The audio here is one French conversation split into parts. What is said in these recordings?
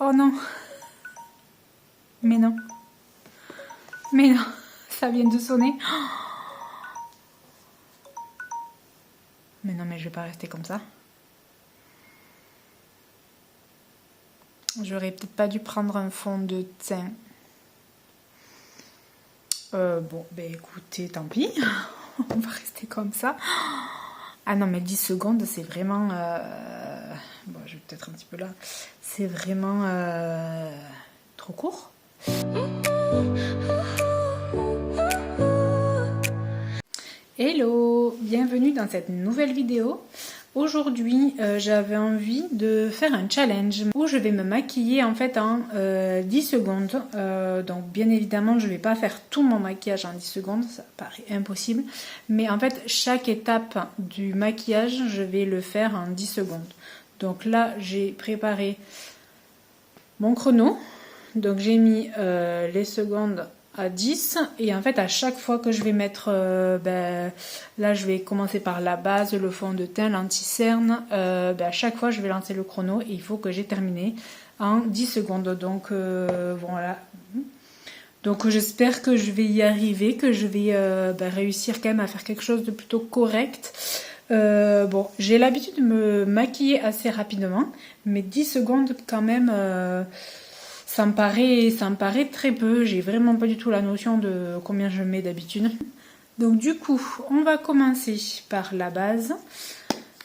Oh non. Mais non. Mais non. Ça vient de sonner. Mais non, mais je vais pas rester comme ça. J'aurais peut-être pas dû prendre un fond de teint. Bon, ben écoutez, tant pis. On va rester comme ça. Ah non, mais 10 secondes, c'est vraiment... Bon, je vais peut-être un petit peu là. C'est vraiment trop court. Hello, bienvenue dans cette nouvelle vidéo. Aujourd'hui, j'avais envie de faire un challenge où je vais me maquiller en fait en 10 secondes. Donc bien évidemment, je ne vais pas faire tout mon maquillage en 10 secondes, ça paraît impossible. Mais en fait, chaque étape du maquillage, je vais le faire en 10 secondes. Donc là, j'ai préparé mon chrono. Donc j'ai mis les secondes à 10 et en fait à chaque fois que je vais mettre là je vais commencer par la base, le fond de teint, l'anti-cerne, à chaque fois je vais lancer le chrono et il faut que j'ai terminé en 10 secondes. Donc voilà, donc j'espère que je vais y arriver, que je vais réussir quand même à faire quelque chose de plutôt correct. Bon, j'ai l'habitude de me maquiller assez rapidement, mais 10 secondes quand même, ça me paraît très peu. J'ai vraiment pas du tout la notion de combien je mets d'habitude. Donc du coup, on va commencer par la base.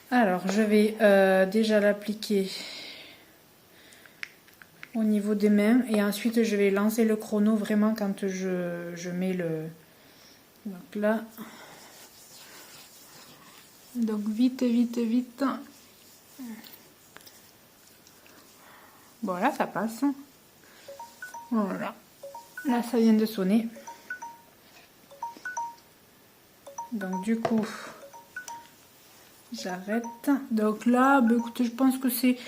Alors, je vais déjà l'appliquer au niveau des mains et ensuite je vais lancer le chrono vraiment quand je mets le... Donc là... Donc vite, vite, vite. Voilà, ça passe. Voilà. Là, ça vient de sonner. Donc du coup, j'arrête. Donc là, écoutez, je pense que c'est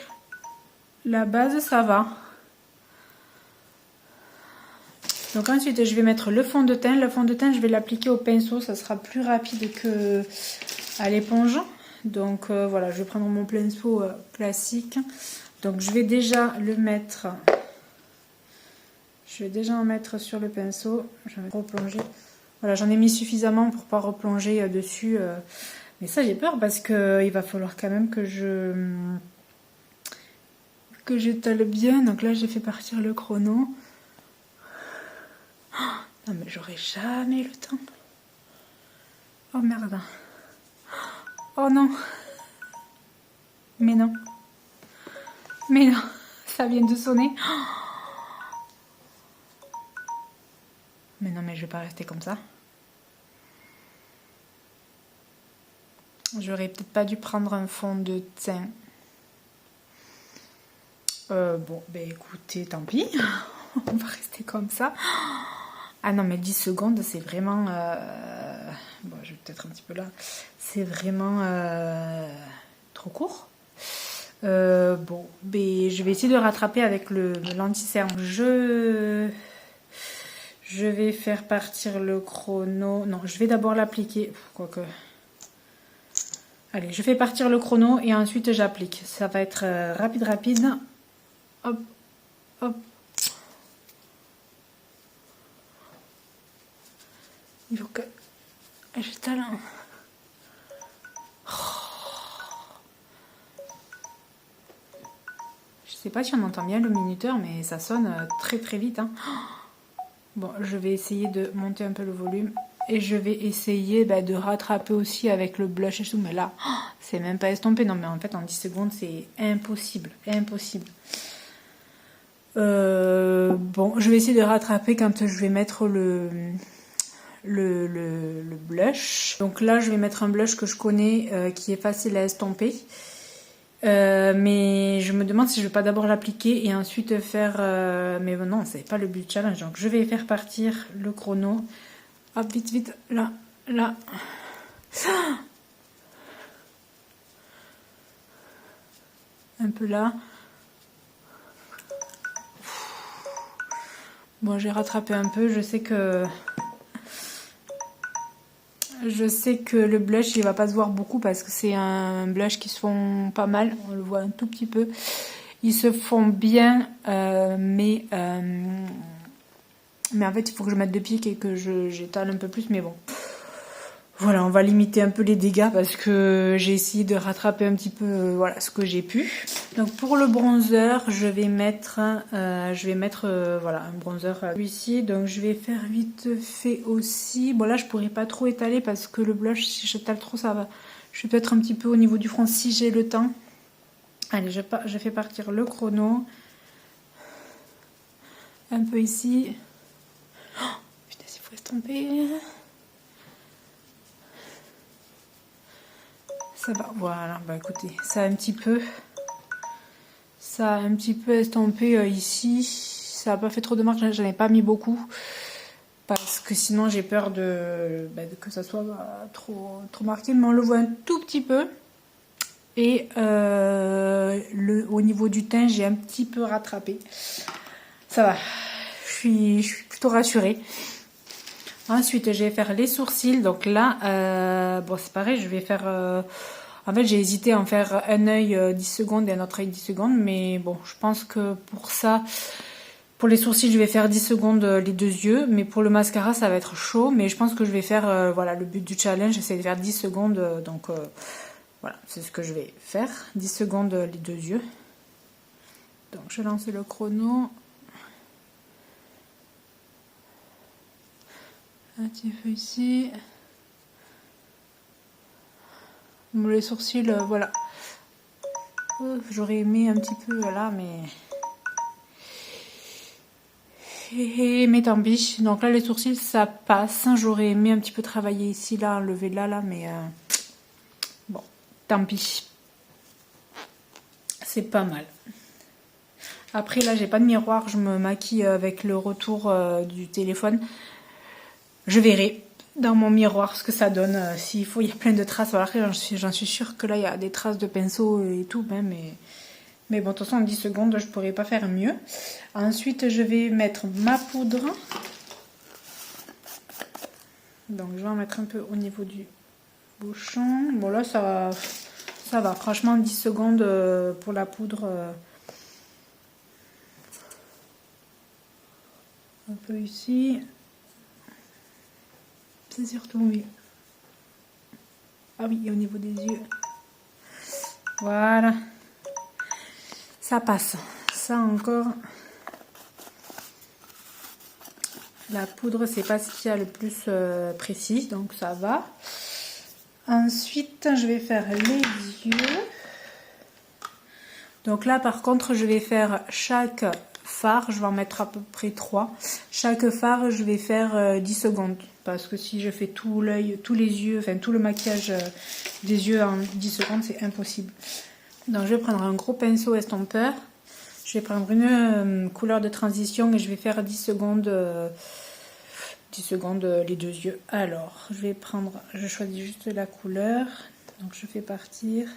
la base, ça va. Donc ensuite, je vais mettre le fond de teint. Le fond de teint, je vais l'appliquer au pinceau. Ça sera plus rapide que à l'éponge. Donc voilà, je vais prendre mon pinceau classique. Donc je vais déjà le mettre. Je vais déjà en mettre sur le pinceau. Je vais replonger. Voilà, j'en ai mis suffisamment pour pas replonger dessus. Mais ça, j'ai peur parce que il va falloir quand même que j'étale bien. Donc là, j'ai fait partir le chrono. Non mais j'aurai jamais le temps. Oh merde. Oh non. Mais non. Mais non. Ça vient de sonner. Mais non mais je vais pas rester comme ça. J'aurais peut-être pas dû prendre un fond de teint. Bon, ben écoutez, tant pis. On va rester comme ça. Ah non, mais 10 secondes, c'est vraiment... Bon, je vais peut-être un petit peu là. C'est vraiment trop court. Bon, ben, je vais essayer de rattraper avec l'anti-cerne. Je vais faire partir le chrono. Non, je vais d'abord l'appliquer. Quoique... Allez, je fais partir le chrono et ensuite j'applique. Ça va être rapide. Hop, hop. Il faut que j'étale. Je sais pas si on entend bien le minuteur, mais ça sonne très très vite. Hein. Bon, je vais essayer de monter un peu le volume. Et je vais essayer de rattraper aussi avec le blush et tout. Mais là, c'est même pas estompé. Non, mais en fait, en 10 secondes, c'est impossible. Impossible. Bon, je vais essayer de rattraper quand je vais mettre le blush. Donc là, je vais mettre un blush que je connais, qui est facile à estomper. Mais je me demande si je vais pas d'abord l'appliquer et ensuite faire... mais non, c'est pas le but du challenge. Donc je vais faire partir le chrono. Hop, vite, vite, là, là. Un peu là. Bon, j'ai rattrapé un peu. Je sais que le blush, il va pas se voir beaucoup parce que c'est un blush qui se fond pas mal. On le voit un tout petit peu. Ils se font bien, mais en fait, il faut que je mette de pique et que j'étale un peu plus, mais bon. Voilà, on va limiter un peu les dégâts parce que j'ai essayé de rattraper un petit peu voilà, ce que j'ai pu. Donc pour le bronzer, je vais mettre voilà, un bronzer ici. Donc je vais faire vite fait aussi. Bon là, je pourrais pas trop étaler parce que le blush, si j'étale trop, ça va. Je vais peut-être un petit peu au niveau du front si j'ai le temps. Allez, je fais partir le chrono. Un peu ici. Oh, putain, il faut estomper. Ça va, voilà, bah écoutez, ça a un petit peu estompé ici. Ça n'a pas fait trop de marque, j'en ai pas mis beaucoup. Parce que sinon j'ai peur que ça soit trop marqué. Mais on le voit un tout petit peu. Et au niveau du teint, j'ai un petit peu rattrapé. Ça va, je suis plutôt rassurée. Ensuite, je vais faire les sourcils. Donc là, bon, c'est pareil, je vais faire... en fait, j'ai hésité à en faire un œil 10 secondes et un autre œil 10 secondes. Mais bon, je pense que pour ça, pour les sourcils, je vais faire 10 secondes les deux yeux. Mais pour le mascara, ça va être chaud. Mais je pense que je vais faire, voilà, le but du challenge, j'essaie de faire 10 secondes. Donc voilà, c'est ce que je vais faire. 10 secondes les deux yeux. Donc je lance le chrono. Un petit peu ici. Les sourcils, voilà. J'aurais aimé un petit peu là, mais tant pis. Donc là, les sourcils, ça passe. J'aurais aimé un petit peu travailler ici, là, enlever là, mais bon, tant pis. C'est pas mal. Après, là, j'ai pas de miroir. Je me maquille avec le retour du téléphone. Je verrai dans mon miroir ce que ça donne. S'il faut, il y a plein de traces. Alors, j'en suis sûre que là, il y a des traces de pinceau et tout, même. Mais bon, de toute façon, en 10 secondes, je pourrais pas faire mieux. Ensuite, je vais mettre ma poudre. Donc, je vais en mettre un peu au niveau du bouchon. Bon, là, ça va. Franchement, 10 secondes pour la poudre. Un peu ici. C'est surtout mieux. Ah oui, et au niveau des yeux. Voilà. Ça passe. Ça encore. La poudre, c'est pas ce qu'il y a le plus précis, donc ça va. Ensuite, je vais faire les yeux. Donc là, par contre, je vais faire chaque fard. Je vais en mettre à peu près 3. Chaque fard, je vais faire 10 secondes. Parce que si je fais tout l'œil, tous les yeux, enfin tout le maquillage des yeux en 10 secondes, c'est impossible. Donc je vais prendre un gros pinceau estompeur. Je vais prendre une couleur de transition et je vais faire 10 secondes les deux yeux. Alors, je choisis juste la couleur. Donc je fais partir.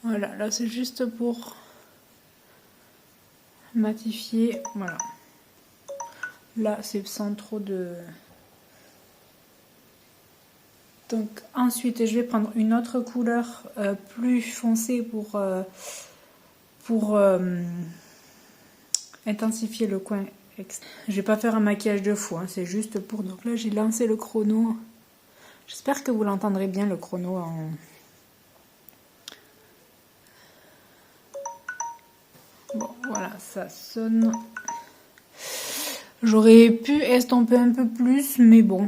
Voilà, là c'est juste pour matifier. Voilà. Là c'est sans trop de... Donc ensuite je vais prendre une autre couleur plus foncée pour intensifier le coin externe. Je vais pas faire un maquillage de fou, hein, c'est juste pour... Donc là j'ai lancé le chrono. J'espère que vous l'entendrez bien le chrono en... Bon voilà, ça sonne. J'aurais pu estomper un peu plus, mais bon,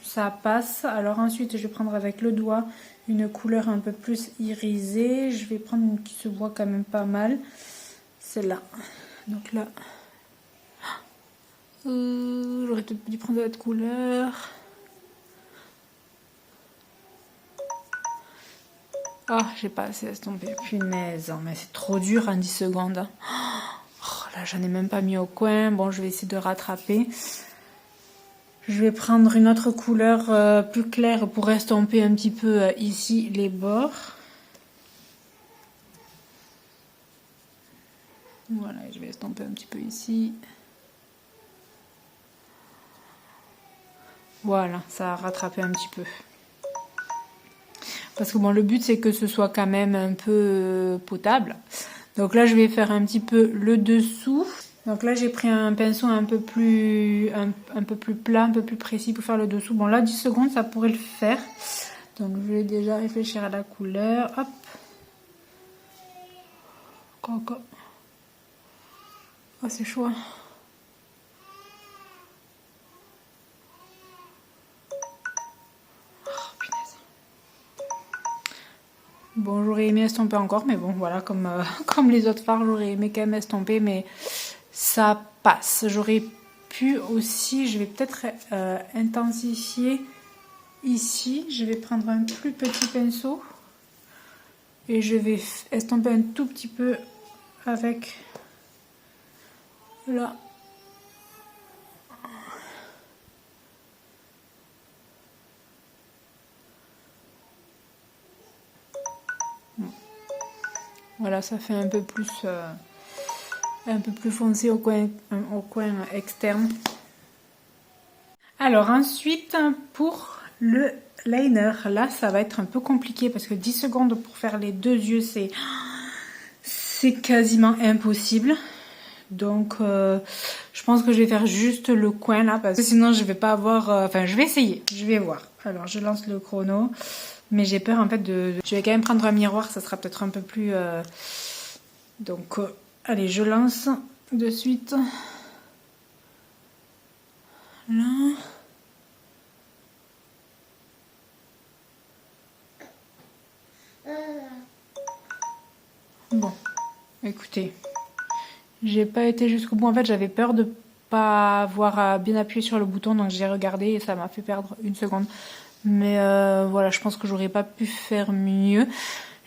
ça passe. Alors ensuite, je vais prendre avec le doigt une couleur un peu plus irisée. Je vais prendre une qui se voit quand même pas mal. Celle-là. Donc là, j'aurais peut-être dû prendre cette couleur. Ah, j'ai pas assez estompé. Punaise, mais c'est trop dur en 10 secondes. Oh, là, j'en ai même pas mis au coin. Bon, je vais essayer de rattraper. Je vais prendre une autre couleur plus claire pour estomper un petit peu ici les bords. Voilà, je vais estomper un petit peu ici. Voilà, ça a rattrapé un petit peu. Parce que bon, le but c'est que ce soit quand même un peu potable. Donc là je vais faire un petit peu le dessous. Donc là j'ai pris un pinceau un peu plus plat, un peu plus précis pour faire le dessous. Bon là 10 secondes ça pourrait le faire. Donc je vais déjà réfléchir à la couleur. Hop. Coco. Oh c'est chaud. Bon, j'aurais aimé estomper encore, mais bon, voilà, comme les autres fards, j'aurais aimé quand même estomper, mais ça passe. J'aurais pu aussi, je vais peut-être intensifier ici. Je vais prendre un plus petit pinceau et je vais estomper un tout petit peu avec là. Voilà, ça fait un peu plus foncé au coin externe. Alors ensuite, pour le liner, là ça va être un peu compliqué parce que 10 secondes pour faire les deux yeux, c'est quasiment impossible. Donc je pense que je vais faire juste le coin là parce que sinon je vais pas avoir... Enfin je vais essayer, je vais voir. Alors je lance le chrono. Mais j'ai peur en fait Je vais quand même prendre un miroir, ça sera peut-être un peu plus... Donc, allez, je lance de suite. Là. Bon, écoutez. J'ai pas été jusqu'au bout. En fait, j'avais peur de pas avoir bien appuyé sur le bouton, donc j'ai regardé et ça m'a fait perdre une seconde. Mais voilà, je pense que j'aurais pas pu faire mieux.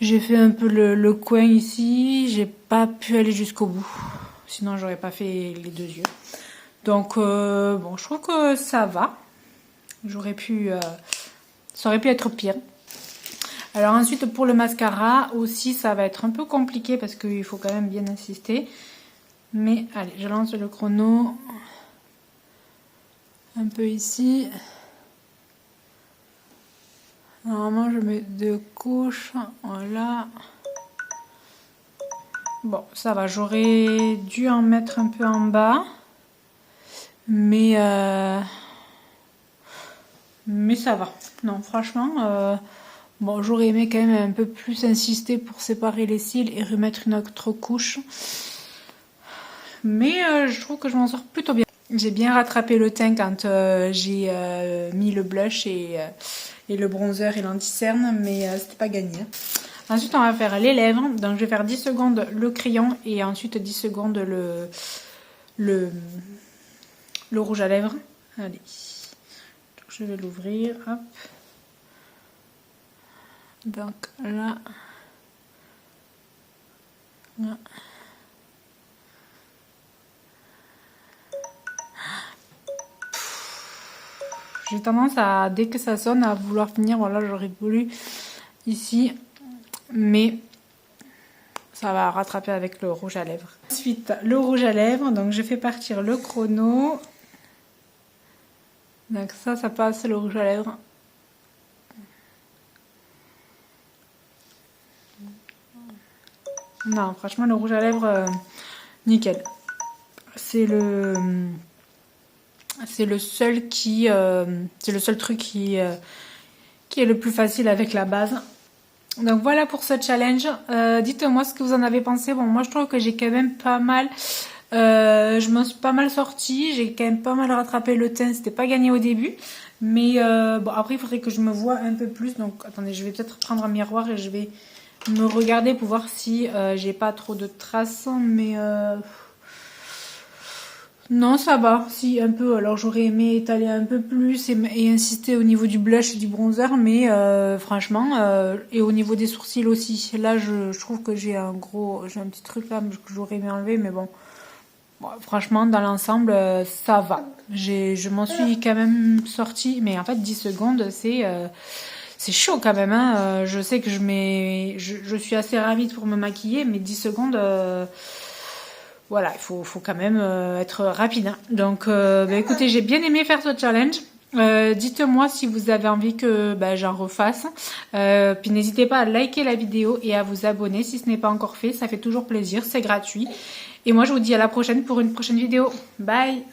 J'ai fait un peu le coin ici, j'ai pas pu aller jusqu'au bout. Sinon, j'aurais pas fait les deux yeux. Donc, bon, je trouve que ça va. J'aurais pu... ça aurait pu être pire. Alors ensuite, pour le mascara aussi, ça va être un peu compliqué parce qu'il faut quand même bien insister. Mais allez, je lance le chrono. Un peu ici. Normalement, je mets 2 couches. Voilà. Bon, ça va. J'aurais dû en mettre un peu en bas. Mais ça va. Non, franchement, bon, j'aurais aimé quand même un peu plus insister pour séparer les cils et remettre une autre couche. Mais je trouve que je m'en sors plutôt bien. J'ai bien rattrapé le teint quand j'ai mis le blush et le bronzer et l'anti-cerne, mais c'était pas gagné. Ensuite, on va faire les lèvres. Donc, je vais faire 10 secondes le crayon et ensuite 10 secondes le rouge à lèvres. Allez. Donc, je vais l'ouvrir. Hop. Donc, là. Là. J'ai tendance à, dès que ça sonne, à vouloir finir. Voilà, j'aurais voulu ici, mais ça va rattraper avec le rouge à lèvres. Ensuite, le rouge à lèvres, donc je fais partir le chrono. Donc ça passe le rouge à lèvres. Non, franchement, le rouge à lèvres, nickel. C'est le seul c'est le seul truc qui est le plus facile avec la base. Donc voilà pour ce challenge. Dites-moi ce que vous en avez pensé. Bon, moi je trouve que j'ai quand même pas mal... je m'en suis pas mal sortie. J'ai quand même pas mal rattrapé le teint. C'était pas gagné au début. Mais bon, après il faudrait que je me voie un peu plus. Donc attendez, je vais peut-être prendre un miroir et je vais me regarder pour voir si j'ai pas trop de traces. Mais... non, ça va, si, un peu. Alors, j'aurais aimé étaler un peu plus et insister au niveau du blush et du bronzer, mais franchement, et au niveau des sourcils aussi. Là, je trouve que j'ai un petit truc là que j'aurais aimé enlever, mais bon. Bon, franchement, dans l'ensemble, ça va. Je m'en suis quand même sortie, mais en fait, 10 secondes, c'est chaud quand même. Hein. Je sais que je suis assez ravie pour me maquiller, mais 10 secondes... voilà, il faut quand même être rapide. Hein. Donc, bah, écoutez, j'ai bien aimé faire ce challenge. Dites-moi si vous avez envie que j'en refasse. Puis n'hésitez pas à liker la vidéo et à vous abonner si ce n'est pas encore fait. Ça fait toujours plaisir, c'est gratuit. Et moi je vous dis à la prochaine pour une prochaine vidéo. Bye!